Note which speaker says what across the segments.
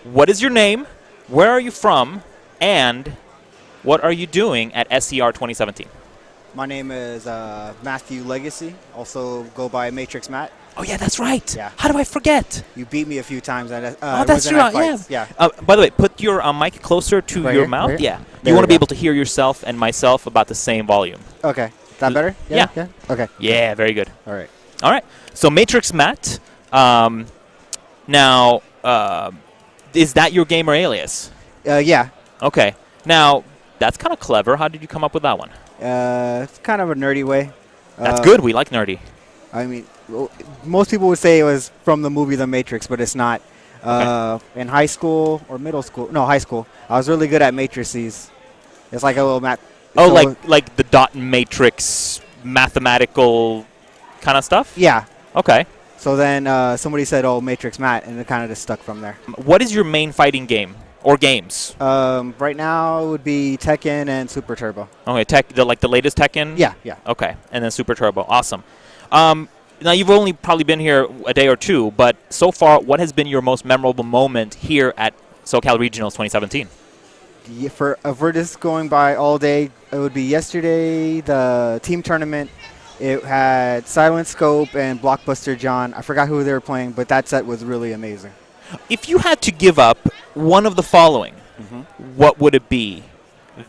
Speaker 1: What is your name? Where are you from? And what are you doing at SCR2017?
Speaker 2: My name is Matthew Legacy, also go by M8rixMatt.
Speaker 1: Oh, yeah, that's right.
Speaker 2: Yeah.
Speaker 1: How do I forget?
Speaker 2: You beat me a few times.
Speaker 1: Oh, that's right. Yeah. By the way, put your mic closer to
Speaker 2: Right
Speaker 1: your
Speaker 2: here?
Speaker 1: mouth.
Speaker 2: Right here?
Speaker 1: Yeah.
Speaker 2: There
Speaker 1: You want to
Speaker 2: we
Speaker 1: be
Speaker 2: go.
Speaker 1: able to hear yourself and myself about the same volume.
Speaker 2: Okay. Is that better?
Speaker 1: Yeah.
Speaker 2: Okay.
Speaker 1: Yeah, very good.
Speaker 2: All right.
Speaker 1: All right. So M8rixMatt. Now, is that your gamer alias?
Speaker 2: Yeah.
Speaker 1: Okay. Now, that's kind of clever. How did you come up with that one?
Speaker 2: It's kind of a nerdy way.
Speaker 1: That's good. We like nerdy.
Speaker 2: I mean, most people would say it was from the movie The Matrix, but it's not. In high school or middle school, no, high school, I was really good at matrices. It's like a little math.
Speaker 1: Oh,
Speaker 2: so
Speaker 1: like the dot matrix mathematical kind of stuff?
Speaker 2: Yeah.
Speaker 1: Okay.
Speaker 2: So then somebody said, "Oh, M8rixMatt," and it kind of just stuck from there.
Speaker 1: What is your main fighting game or games?
Speaker 2: Right now it would be Tekken and Super Turbo.
Speaker 1: Okay, the latest Tekken?
Speaker 2: Yeah.
Speaker 1: Okay, and then Super Turbo. Awesome. Now, you've only probably been here a day or two, but so far, what has been your most memorable moment here at SoCal Regionals 2017?
Speaker 2: Yeah, if we're just going by all day, it would be yesterday, the team tournament. It had Silent Scope and Blockbuster John. I forgot who they were playing, but that set was really amazing.
Speaker 1: If you had to give up one of the following, what would it be?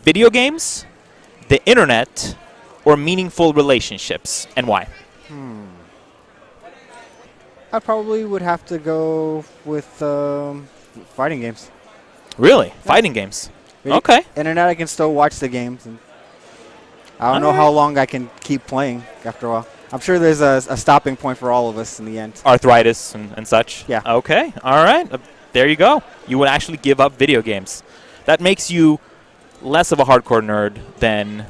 Speaker 1: Video games, the internet, or meaningful relationships, and why?
Speaker 2: I probably would have to go with fighting games.
Speaker 1: Really? Fighting games?
Speaker 2: Really?
Speaker 1: Okay.
Speaker 2: Internet, I can still watch the games. And I don't know how long I can keep playing after a while. I'm sure there's a stopping point for all of us in the end.
Speaker 1: Arthritis and such?
Speaker 2: Yeah.
Speaker 1: Okay. All right. There you go. You would actually give up video games. That makes you less of a hardcore nerd than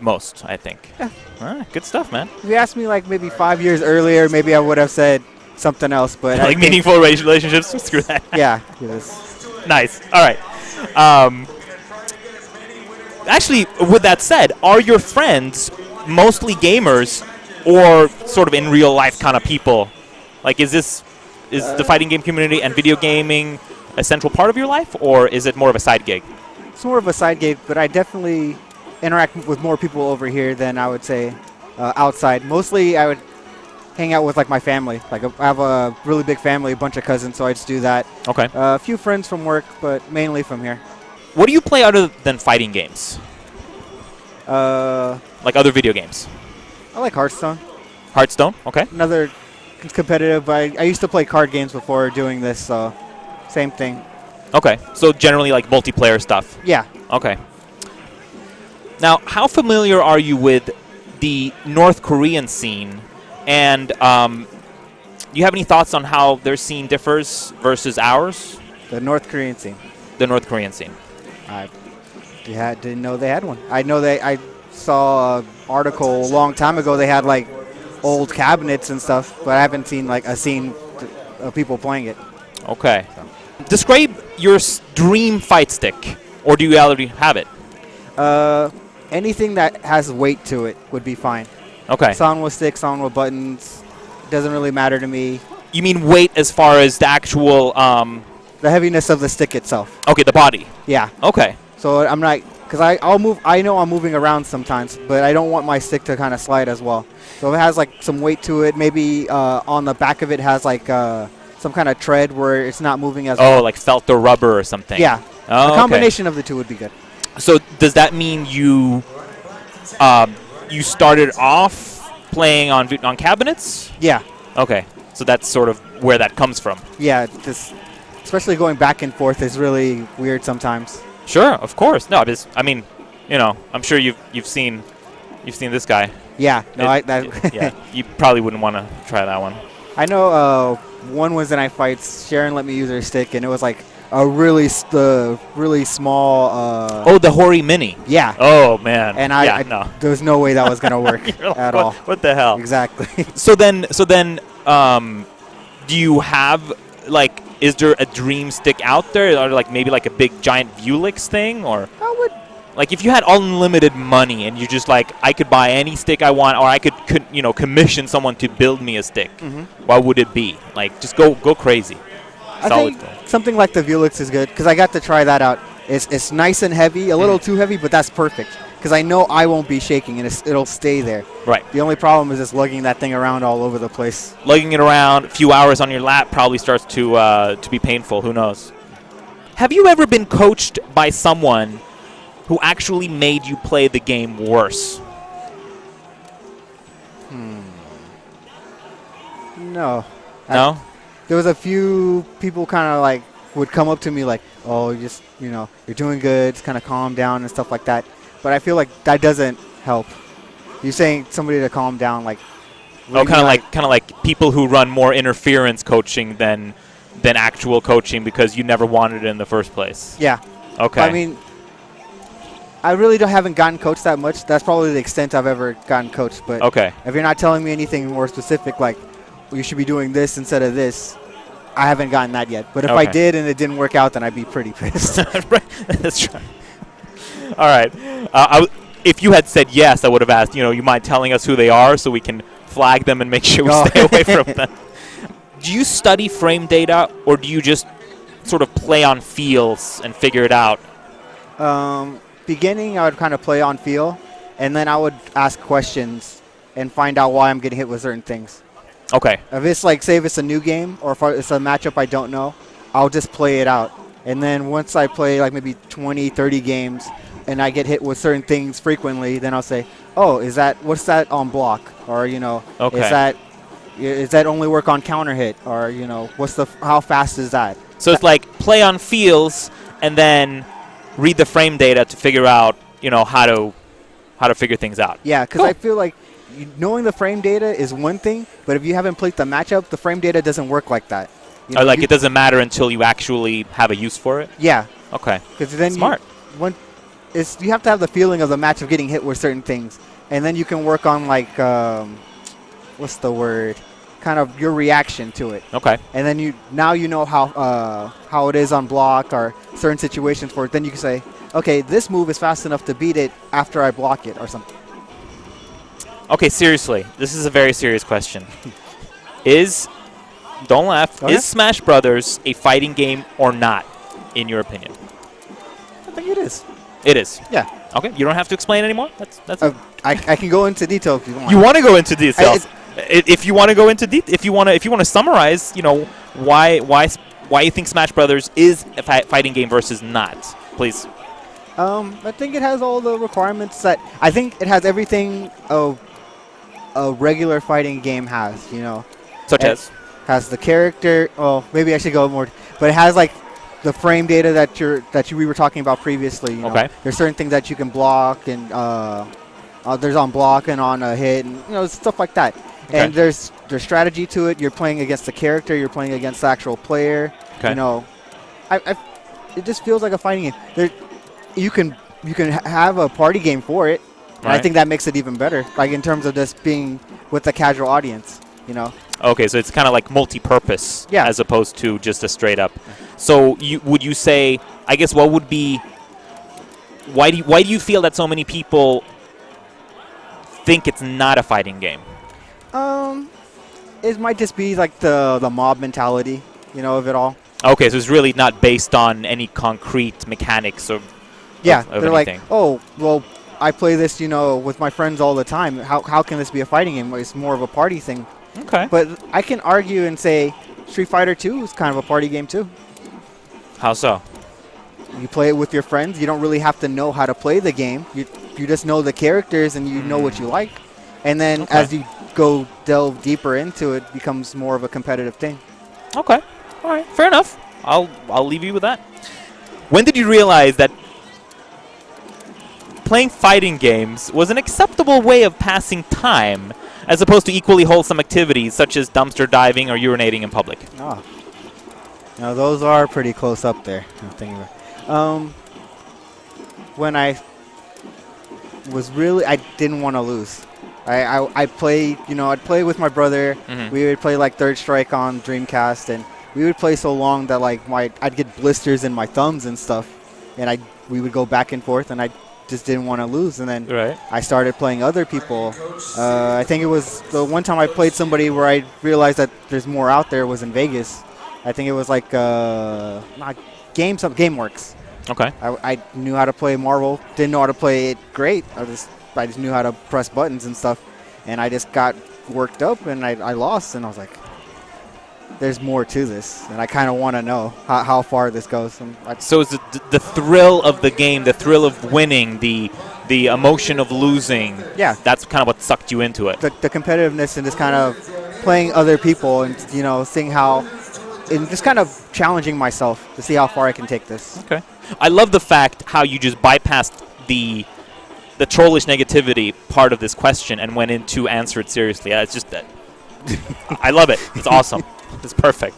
Speaker 1: most, I think.
Speaker 2: Yeah.
Speaker 1: All right. Good stuff, man.
Speaker 2: If you asked me like maybe 5 years earlier, maybe I would have said something else. But
Speaker 1: Like meaningful relationships? Screw that.
Speaker 2: Yeah.
Speaker 1: Nice. All right. Actually, with that said, are your friends mostly gamers or sort of in real life kind of people? Like, is the fighting game community and video gaming a central part of your life, or is it more of a side gig?
Speaker 2: It's more of a side gig, but I definitely interact with more people over here than I would say outside. Mostly, I would hang out with like my family. Like I have a really big family, a bunch of cousins, so I just do that.
Speaker 1: Okay.
Speaker 2: A few friends from work, but mainly from here.
Speaker 1: What do you play other than fighting games?
Speaker 2: I
Speaker 1: Like other video games?
Speaker 2: like Hearthstone.
Speaker 1: Hearthstone? Okay.
Speaker 2: Another competitive. I used to play card games before doing this, so same thing.
Speaker 1: Okay. So generally like multiplayer stuff.
Speaker 2: Yeah.
Speaker 1: Okay. Now, how familiar are you with the North Korean scene? And do you have any thoughts on how their scene differs versus ours?
Speaker 2: The North Korean scene.
Speaker 1: The North Korean scene.
Speaker 2: I didn't know they had one. I know I saw an article a long time ago. They had like old cabinets and stuff, but I haven't seen like a scene of people playing it.
Speaker 1: Okay. Describe your dream fight stick, or do you already have it?
Speaker 2: Anything that has weight to it would be fine.
Speaker 1: Okay.
Speaker 2: Sound with sticks, sound with buttons. Doesn't really matter to me.
Speaker 1: You mean weight as far as the actual?
Speaker 2: The heaviness of the stick itself.
Speaker 1: Okay, the body.
Speaker 2: Yeah.
Speaker 1: Okay.
Speaker 2: So I'm not, because I'll move. I know I'm moving around sometimes, but I don't want my stick to kind of slide as well. So if it has like some weight to it, maybe on the back of it has like some kind of tread where it's not moving as well.
Speaker 1: Oh, like felt or rubber or something.
Speaker 2: Yeah.
Speaker 1: Oh,
Speaker 2: A combination of the two would be good.
Speaker 1: So does that mean you started off playing on cabinets?
Speaker 2: Yeah.
Speaker 1: Okay. So that's sort of where that comes from.
Speaker 2: Yeah. Especially going back and forth is really weird sometimes.
Speaker 1: Sure, of course. No, I mean, I'm sure you've seen this guy.
Speaker 2: Yeah. No,
Speaker 1: yeah. You probably wouldn't want to try that one.
Speaker 2: I know one Wednesday night fights, Sharon let me use her stick, and it was like a really small.
Speaker 1: Oh, the Hori Mini.
Speaker 2: Yeah.
Speaker 1: Oh man.
Speaker 2: And
Speaker 1: no.
Speaker 2: there was no way that was gonna work
Speaker 1: like,
Speaker 2: at all.
Speaker 1: What the hell?
Speaker 2: Exactly.
Speaker 1: So then, do you have like? Is there a dream stick out there, or like maybe like a big giant Vulix thing, or?
Speaker 2: I would.
Speaker 1: Like if you had unlimited money and you just like I could buy any stick I want, or I could commission someone to build me a stick, what would it be? Like just go crazy.
Speaker 2: I think something like the Vuelix is good because I got to try that out. It's nice and heavy, a little too heavy, but that's perfect because I know I won't be shaking and it'll stay there.
Speaker 1: Right.
Speaker 2: The only problem is just lugging that thing around all over the place.
Speaker 1: Lugging it around a few hours on your lap probably starts to be painful. Who knows? Have you ever been coached by someone who actually made you play the game worse?
Speaker 2: No.
Speaker 1: No?
Speaker 2: There was a few people kind of like would come up to me like, oh, you're doing good, just kind of calm down and stuff like that. But I feel like that doesn't help. You're saying somebody to calm down, like.
Speaker 1: Oh, kind of like people who run more interference coaching than actual coaching because you never wanted it in the first place.
Speaker 2: Yeah.
Speaker 1: Okay.
Speaker 2: I mean, I really haven't gotten coached that much. That's probably the extent I've ever gotten coached. But
Speaker 1: okay.
Speaker 2: If you're not telling me anything more specific, like you should be doing this instead of this, I haven't gotten that yet. But if I did and it didn't work out, then I'd be pretty pissed.
Speaker 1: Right. That's right. All right. If you had said yes, I would have asked, you mind telling us who they are so we can flag them and make sure we stay away from them. Do you study frame data, or do you just sort of play on feels and figure it out?
Speaker 2: Beginning, I would kind of play on feel, and then I would ask questions and find out why I'm getting hit with certain things.
Speaker 1: Okay.
Speaker 2: If it's like, say if it's a new game or if it's a matchup I don't know, I'll just play it out. And then once I play like maybe 20, 30 games and I get hit with certain things frequently, then I'll say, oh, what's that on block? Or,
Speaker 1: okay.
Speaker 2: Is that only work on counter hit? Or, how fast is that?
Speaker 1: So it's like play on feels and then read the frame data to figure out, how to figure things out.
Speaker 2: Yeah, because I feel like knowing the frame data is one thing, but if you haven't played the matchup, the frame data doesn't work like that.
Speaker 1: It doesn't matter until you actually have a use for it?
Speaker 2: Yeah.
Speaker 1: Okay.
Speaker 2: Because then
Speaker 1: smart.
Speaker 2: You have to have the feeling of the match of getting hit with certain things, and then you can work on like what's the word? Kind of your reaction to it.
Speaker 1: Okay.
Speaker 2: And then you know how it is on block or certain situations for it. Then you can say, okay, this move is fast enough to beat it after I block it or something.
Speaker 1: Okay, seriously, this is a very serious question. Don't laugh.
Speaker 2: Okay.
Speaker 1: Is Smash Brothers a fighting game or not, in your opinion?
Speaker 2: I think it is.
Speaker 1: It is.
Speaker 2: Yeah.
Speaker 1: Okay. You don't have to explain anymore. That's it.
Speaker 2: I can go into detail if you want.
Speaker 1: You want to go into details? If you want to go into if you want to summarize, why you think Smash Brothers is a fighting game versus not, please.
Speaker 2: I think it has all the requirements that I think it has everything a regular fighting game has.
Speaker 1: Such as
Speaker 2: has the character. Oh, maybe I should go more, but it has like the frame data that we were talking about previously.
Speaker 1: Okay.
Speaker 2: There's certain things that you can block and there's on block and on a hit and stuff like that. Okay. And there's strategy to it. You're playing against the character. You're playing against the actual player.
Speaker 1: Okay.
Speaker 2: It just feels like a fighting game. You can have a party game for it. And I think that makes it even better. Like in terms of just being with the casual audience.
Speaker 1: Okay, so it's kind of like multi-purpose, as opposed to just a straight up. So would you say? I guess what would be? Why do you feel that so many people think it's not a fighting game?
Speaker 2: It might just be like the mob mentality, of it all.
Speaker 1: Okay, so it's really not based on any concrete mechanics of
Speaker 2: they're
Speaker 1: anything.
Speaker 2: Like, oh, well, I play this, with my friends all the time. How can this be a fighting game? It's more of a party thing.
Speaker 1: Okay.
Speaker 2: But I can argue and say Street Fighter 2 is kind of a party game too.
Speaker 1: How so?
Speaker 2: You play it with your friends. You don't really have to know how to play the game. You just know the characters and you know what you like. And then as you go delve deeper into it, becomes more of a competitive thing.
Speaker 1: Okay. All right. Fair enough. I'll leave you with that. When did you realize that playing fighting games was an acceptable way of passing time as opposed to equally wholesome activities such as dumpster diving or urinating in public?
Speaker 2: Oh. Now, those are pretty close up there. I'm thinking about. When I didn't want to lose. I played, I'd play with my brother. Mm-hmm. We would play like Third Strike on Dreamcast, and we would play so long that like I'd get blisters in my thumbs and stuff, and we would go back and forth, and I just didn't want to lose. And then I started playing other people. I think it was the one time I played somebody where I realized that there's more out there was in Vegas. I think it was like not GameWorks.
Speaker 1: Okay.
Speaker 2: I knew how to play Marvel. Didn't know how to play it great. I just knew how to press buttons and stuff. And I just got worked up and I lost. And I was like, there's more to this. And I kind of want to know how far this goes.
Speaker 1: So is the thrill of the game, the thrill of winning, the emotion of losing,
Speaker 2: yeah,
Speaker 1: that's kind of what sucked you into it.
Speaker 2: The competitiveness and just kind of playing other people and, seeing how, and just kind of challenging myself to see how far I can take this.
Speaker 1: Okay. I love the fact how you just bypassed the trollish negativity part of this question and went in to answer it seriously. It's just that. I love it. It's awesome. It's perfect.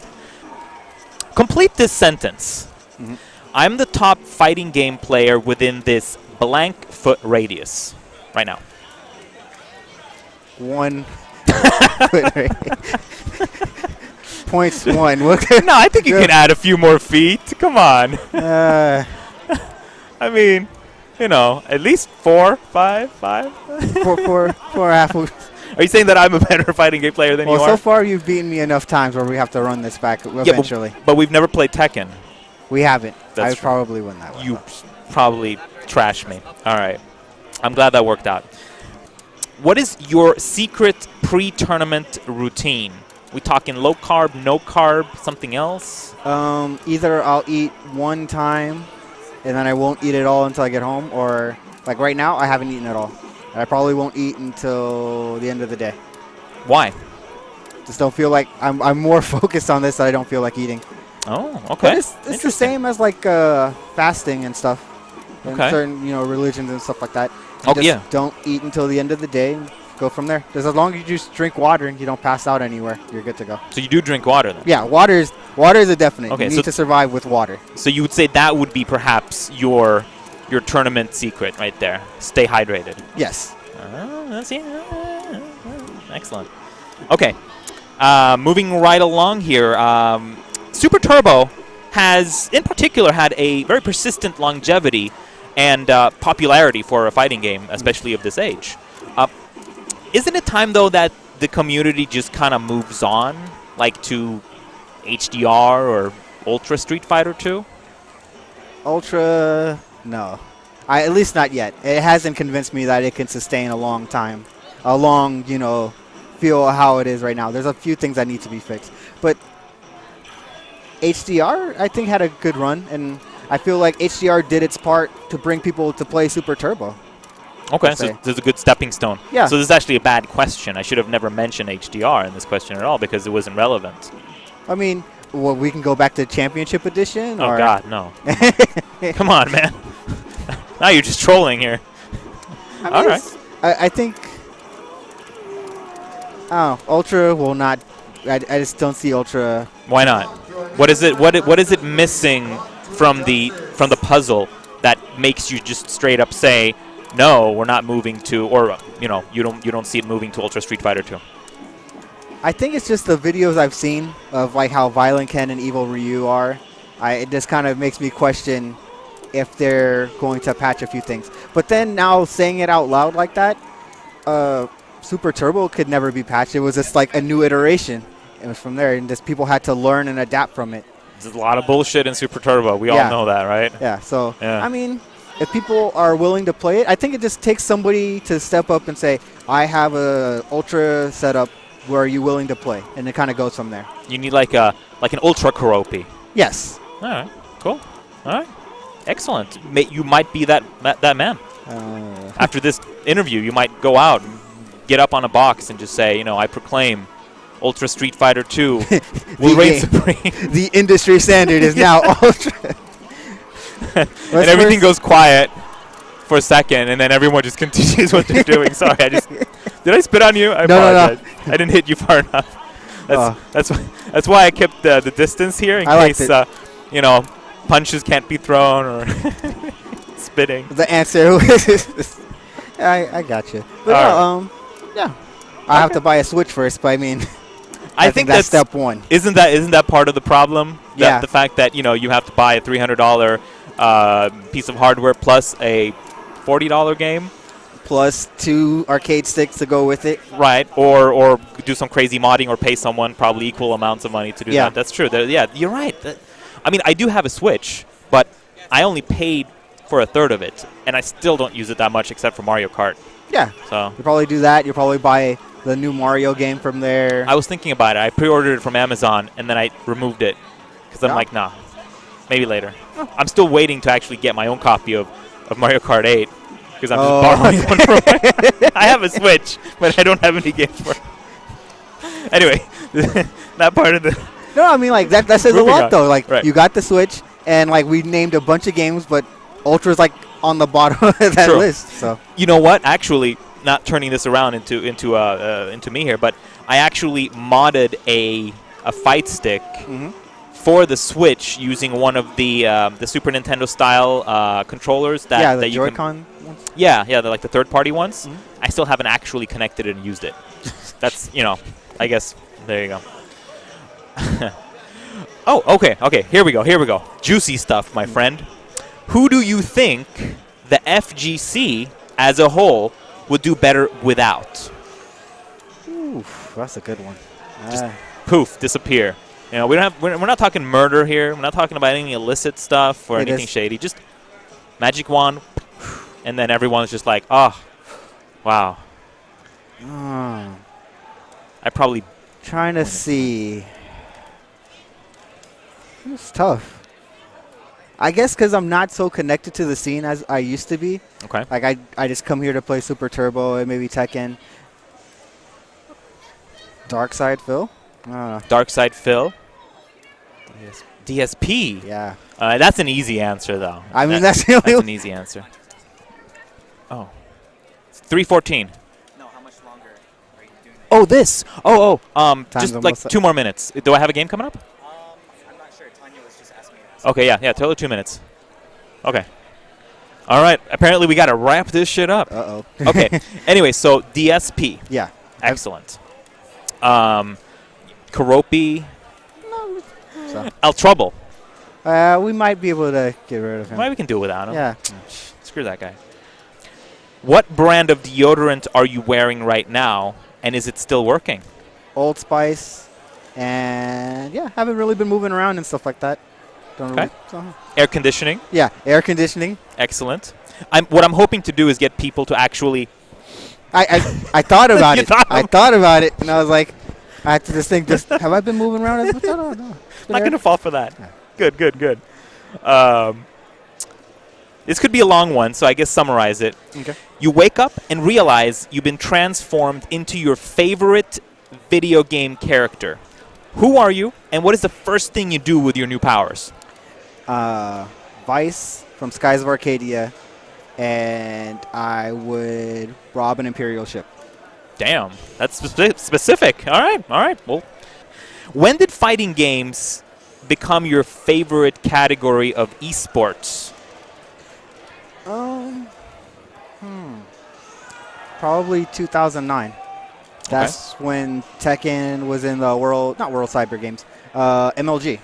Speaker 1: Complete this sentence.
Speaker 2: Mm-hmm.
Speaker 1: I'm the top fighting game player within this blank foot radius right now.
Speaker 2: 1 foot radius. Points 1.
Speaker 1: No, I think you can add a few more feet. Come on. I mean, at least 4, 5.
Speaker 2: 4 half.
Speaker 1: Are you saying that I'm a better fighting game player than you are?
Speaker 2: Well, so far you've beaten me enough times where we have to run this back eventually.
Speaker 1: Yeah, but we've never played Tekken.
Speaker 2: We haven't.
Speaker 1: That's
Speaker 2: I probably win that one.
Speaker 1: You probably trash me. All right. I'm glad that worked out. What is your secret pre-tournament routine? We talking low carb, no carb, something else?
Speaker 2: Either I'll eat one time and then I won't eat it all until I get home, or like right now I haven't eaten at all. And I probably won't eat until the end of the day.
Speaker 1: Why?
Speaker 2: Just don't feel like I'm more focused on this that I don't feel like eating.
Speaker 1: Oh, okay.
Speaker 2: But it's the same as like fasting and stuff. In certain religions and stuff like that. Don't eat until the end of the day and go from there. Because as long as you just drink water and you don't pass out anywhere, you're good to go.
Speaker 1: So you do drink water then?
Speaker 2: Yeah, water is a definite.
Speaker 1: Okay,
Speaker 2: you need to survive with water.
Speaker 1: So you would say that would be perhaps your tournament secret right there. Stay hydrated.
Speaker 2: Yes.
Speaker 1: Excellent. Okay. Moving right along here. Super Turbo has, in particular, had a very persistent longevity and popularity for a fighting game, especially of this age. Isn't it time, though, that the community just kind of moves on, like to HDR or Ultra Street Fighter 2?
Speaker 2: Ultra, no. At least not yet. It hasn't convinced me that it can sustain a long time. A long, feel how it is right now. There's a few things that need to be fixed. But HDR, I think, had a good run, and I feel like HDR did its part to bring people to play Super Turbo.
Speaker 1: Okay, so there's a good stepping stone.
Speaker 2: Yeah.
Speaker 1: So this is actually a bad question. I should have never mentioned HDR in this question at all because it wasn't relevant.
Speaker 2: I mean, well, we can go back to Championship Edition.
Speaker 1: Oh, God, no. Come on, man. Now you're just trolling here. All right.
Speaker 2: I think Ultra will not. I just don't see Ultra.
Speaker 1: Why not? What is it? What is it missing from the puzzle that makes you just straight up say, no, we're not moving to, or you don't see it moving to Ultra Street Fighter 2?
Speaker 2: I think it's just the videos I've seen of like how violent Ken and Evil Ryu are. It just kind of makes me question if they're going to patch a few things. But then now saying it out loud like that, Super Turbo could never be patched. It was just like a new iteration. It was from there, and just people had to learn and adapt from it.
Speaker 1: There's a lot of bullshit in Super Turbo. We all know that, right?
Speaker 2: Yeah, so, I mean, if people are willing to play it, I think it just takes somebody to step up and say, I have a Ultra setup. Where are you willing to play? And it kind of goes from there.
Speaker 1: You need like an Ultra Karopi.
Speaker 2: Yes.
Speaker 1: All right, cool. All right, excellent. You might be that man. After this interview, you might go out and get up on a box and just say, I proclaim Ultra Street Fighter 2 will reign supreme.
Speaker 2: The industry standard is now Ultra.
Speaker 1: And everything goes quiet for a second, and then everyone just continues what they're doing. Sorry, did I spit on you? I apologize. No. I didn't hit you far enough. That's why I kept the distance here in case punches can't be thrown or spitting.
Speaker 2: The answer was I got you. But I have to buy a Switch first. But I mean, I think that's step one.
Speaker 1: Isn't that part of the problem?
Speaker 2: Yeah.
Speaker 1: The fact that you have to buy a $300 piece of hardware plus a $40 game.
Speaker 2: plus 2 arcade sticks to go with it.
Speaker 1: Right, or do some crazy modding or pay someone probably equal amounts of money to do that. That's true. Yeah, you're right. I mean, I do have a Switch, but I only paid for a third of it, and I still don't use it that much except for Mario Kart.
Speaker 2: Yeah.
Speaker 1: So
Speaker 2: you probably do that. You'll probably buy the new Mario game from there.
Speaker 1: I was thinking about it. I pre-ordered it from Amazon, and then I removed it because I'm like, nah, maybe later. I'm still waiting to actually get my own copy of Mario Kart 8 because I'm just borrowing one from I have a Switch, but I don't have any games for it. Anyway, that part of the...
Speaker 2: No, I mean, like, that says a lot, though. Like,
Speaker 1: right.
Speaker 2: You got the Switch, and, like, we named a bunch of games, but Ultra's, like, on the bottom of that list. So
Speaker 1: you know what? Actually, not turning this around into me here, but I actually modded a fight stick for the Switch using one of the Super Nintendo style controllers that
Speaker 2: the
Speaker 1: that you
Speaker 2: Joy-Con ones.
Speaker 1: Yeah, like the third-party ones. I still haven't actually connected it and used it. That's I guess there you go. Oh, okay. Here we go. Juicy stuff, my friend. Who do you think the FGC as a whole would do better without?
Speaker 2: Oof, that's a good one.
Speaker 1: Just poof, disappear. We're not talking murder here. We're not talking about any illicit stuff or anything shady. Just magic wand, and then everyone's just like, oh, wow. I probably
Speaker 2: trying to see. It's tough. I guess because I'm not so connected to the scene as I used to be.
Speaker 1: Okay.
Speaker 2: Like, I just come here to play Super Turbo and maybe Tekken. Dark Side Phil? I don't know.
Speaker 1: Dark Side Phil? DSP?
Speaker 2: Yeah.
Speaker 1: That's an easy answer, though.
Speaker 2: I mean, that's
Speaker 1: an easy answer. Oh. It's 3:14.
Speaker 3: No, how much longer are you doing that?
Speaker 1: Oh, this. Just like
Speaker 2: almost
Speaker 1: 2 more minutes. Do I have a game coming up?
Speaker 3: I'm not sure. Tanya was just asking me.
Speaker 1: Okay, yeah, totally 2 minutes. Okay. All right. Apparently, we got to wrap this shit up.
Speaker 2: Uh-oh.
Speaker 1: Okay. Anyway, so DSP.
Speaker 2: Yeah.
Speaker 1: Excellent. Karopi.
Speaker 2: So.
Speaker 1: El Trouble.
Speaker 2: We might be able to get rid of him.
Speaker 1: Maybe we can do it without him.
Speaker 2: Yeah.
Speaker 1: Screw that guy. What brand of deodorant are you wearing right now, and is it still working?
Speaker 2: Old Spice. And, yeah, haven't really been moving around and stuff like that.
Speaker 1: Okay. Air conditioning.
Speaker 2: Yeah, air conditioning.
Speaker 1: Excellent. What I'm hoping to do is get people to actually...
Speaker 2: I thought about it.
Speaker 1: thought
Speaker 2: I thought about it, and I was like, I have to just think, have I been moving around as much? I don't know.
Speaker 1: I'm not going to fall for that.
Speaker 2: Yeah.
Speaker 1: Good. This could be a long one, so I guess summarize it.
Speaker 2: Okay.
Speaker 1: You wake up and realize you've been transformed into your favorite video game character. Who are you, and what is the first thing you do with your new powers?
Speaker 2: Vice from Skies of Arcadia, and I would rob an Imperial ship.
Speaker 1: Damn, that's specific. All right. Well, when did fighting games become your favorite category of esports?
Speaker 2: Probably 2009. That's when Tekken was in the not World Cyber Games, MLG.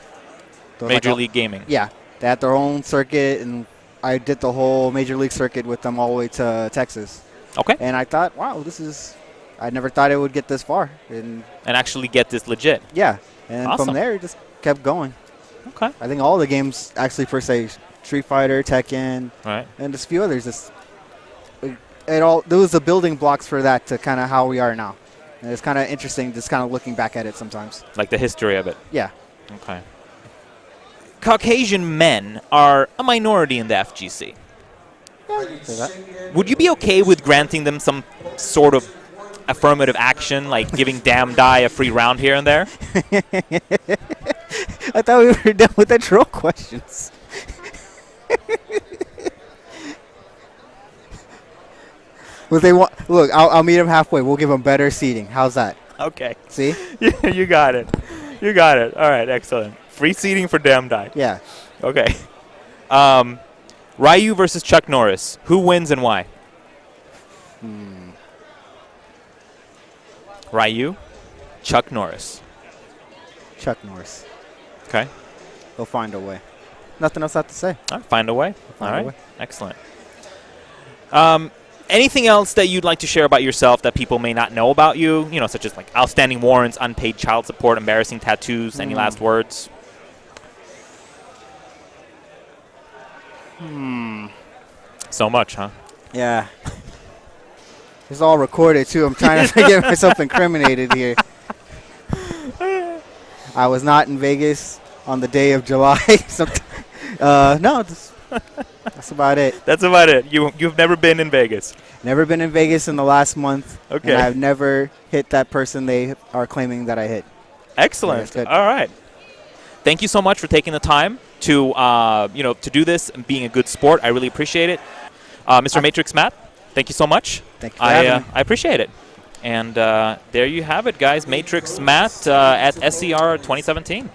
Speaker 1: Major League Gaming.
Speaker 2: Yeah, they had their own circuit, and I did the whole Major League circuit with them all the way to Texas.
Speaker 1: Okay.
Speaker 2: And I thought, wow, I never thought it would get this far. And
Speaker 1: actually get this legit.
Speaker 2: Yeah, and
Speaker 1: awesome.
Speaker 2: From there, it just kept going.
Speaker 1: Okay.
Speaker 2: I think all the games actually, per se, Street Fighter, Tekken,
Speaker 1: right,
Speaker 2: and just a few others. There was the building blocks for that to kind of how we are now. And it's kind of interesting just kind of looking back at it sometimes.
Speaker 1: Like the history of it.
Speaker 2: Yeah.
Speaker 1: Okay. Caucasian men are a minority in the FGC. Would you be okay with granting them some sort of affirmative action, like giving Damn Die a free round here and there?
Speaker 2: I thought we were done with the troll questions. Look, I'll meet them halfway. We'll give them better seating. How's that?
Speaker 1: Okay.
Speaker 2: See?
Speaker 1: You got it. All right, excellent. Free seating for Damn Die.
Speaker 2: Yeah.
Speaker 1: Okay. Ryu versus Chuck Norris. Who wins and why? Ryu, Chuck Norris.
Speaker 2: Chuck Norris.
Speaker 1: Okay.
Speaker 2: They'll find a way. Nothing else I have to say.
Speaker 1: All right, find a way.
Speaker 2: Find a way.
Speaker 1: Excellent. Anything else that you'd like to share about yourself that people may not know about you? You know, such as like outstanding warrants, unpaid child support, embarrassing tattoos. Any last words? So much, huh?
Speaker 2: Yeah. It's all recorded, too. I'm trying to get myself incriminated here. I was not in Vegas on the day of July. No, that's about it.
Speaker 1: That's about it. You've never been in Vegas.
Speaker 2: Never been in Vegas in the last month.
Speaker 1: Okay.
Speaker 2: And I've never hit that person they are claiming that I hit.
Speaker 1: Excellent.
Speaker 2: Yeah,
Speaker 1: all right. Thank you so much for taking the time to to do this and being a good sport. I really appreciate it. Mr. M8rixMatt, thank you so much.
Speaker 2: Thank you for having me.
Speaker 1: I appreciate it. And there you have it, guys. M8rixMatt at SCR 2017.